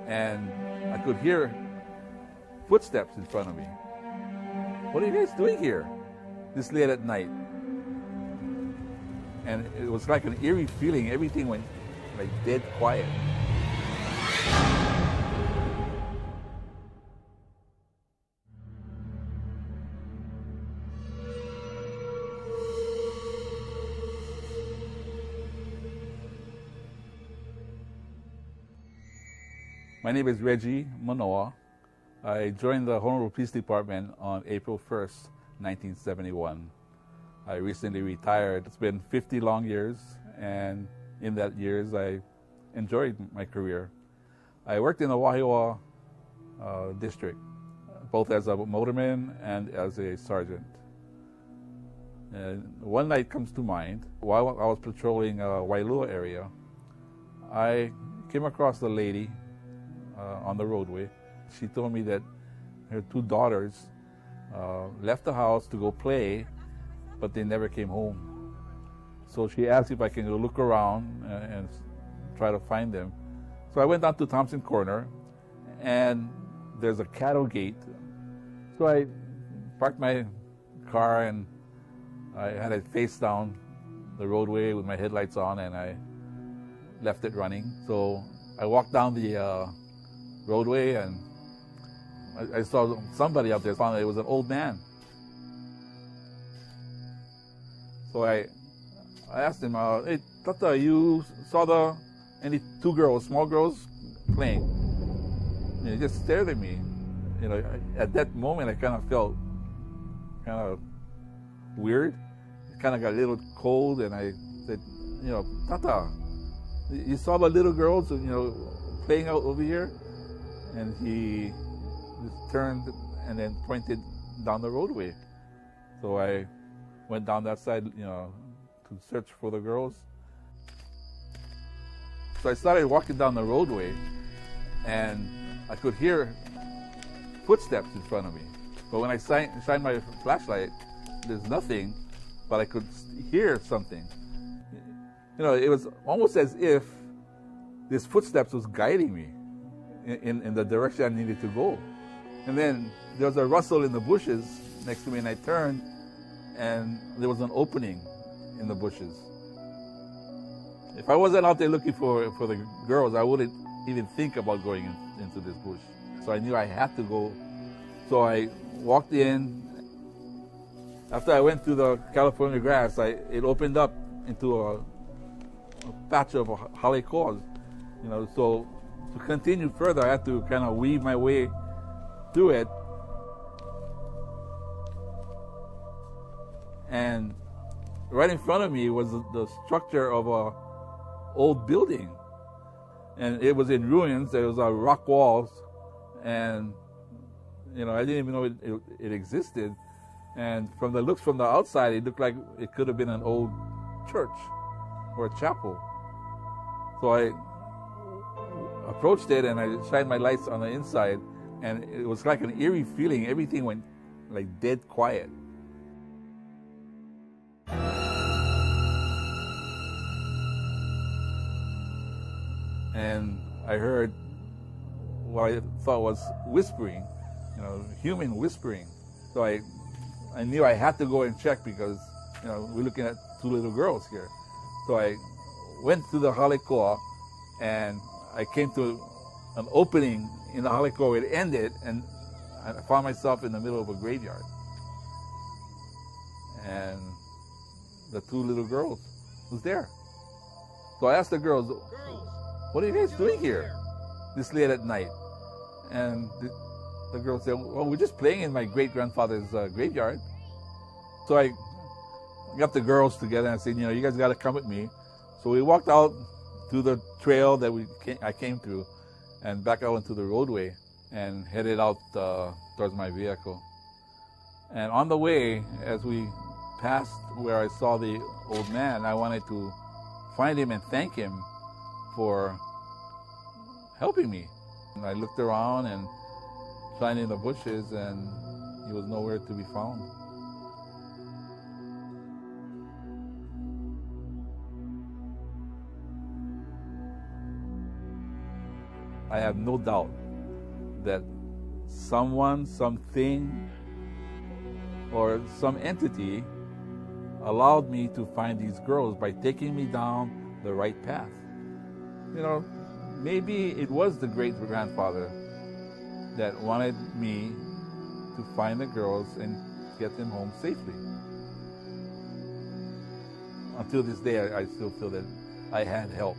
and I could hear footsteps in front of me. What are you guys doing here this late at night? And it was like an eerie feeling. Everything went like dead quiet. My name is Reggie Manoa. I joined the Honolulu Police Department on April 1st, 1971. I recently retired. It's been 50 long years, and in that years I enjoyed my career. I worked in the Wahiawa district, both as a motorman and as a sergeant. And one night comes to mind. While I was patrolling Wailua area, I came across a lady on the roadway. She told me that her two daughters left the house to go play, but they never came home. So she asked if I can go look around and try to find them. So I went down to Thompson Corner, and there's a cattle gate. So I parked my car, and I had it face down the roadway with my headlights on, and I left it running. So I walked down the roadway, and I saw somebody out there. Found it was an old man. So I asked him, "Hey, Tata, you saw any two girls, small girls, playing?" And he just stared at me. You know, at that moment, I kind of felt kind of weird. It kind of got a little cold, and I said, "Tata, you saw the little girls, playing out over here?" And he just turned and then pointed down the roadway. So I went down that side, to search for the girls. So I started walking down the roadway, and I could hear footsteps in front of me. But when I shined my flashlight, there's nothing, but I could hear something. It was almost as if these footsteps was guiding me in the direction I needed to go. And then there was a rustle in the bushes next to me, and I turned, and there was an opening in the bushes. If I wasn't out there looking for the girls, I wouldn't even think about going into this bush. So I knew I had to go. So I walked in. After I went through the California grass, it opened up into a patch of halekoa. So to continue further, I had to kind of weave my way through it. And right in front of me was the structure of a old building. And it was in ruins. There was rock walls. And, I didn't even know it existed. And from the looks from the outside, it looked like it could have been an old church or a chapel. So I approached it, and I shined my lights on the inside, and it was like an eerie feeling. Everything went like dead quiet. And I heard what I thought was whispering, human whispering. So I knew I had to go and check because, we're looking at two little girls here. So I went to the halekoa, and I came to an opening in the halekoa. It ended, and I found myself in the middle of a graveyard. And the two little girls was there. So I asked the girls, "What are you guys doing here this late at night?" And the girls said, "Well, we're just playing in my great-grandfather's graveyard." So I got the girls together and I said, "You guys got to come with me." So we walked out through the trail that I came through, and back out into the roadway, and headed out towards my vehicle. And on the way, as we passed where I saw the old man, I wanted to find him and thank him for helping me. And I looked around and shined in the bushes, and he was nowhere to be found. I have no doubt that someone, something, or some entity allowed me to find these girls by taking me down the right path. You know, maybe it was the great-grandfather that wanted me to find the girls and get them home safely. Until this day, I still feel that I had help.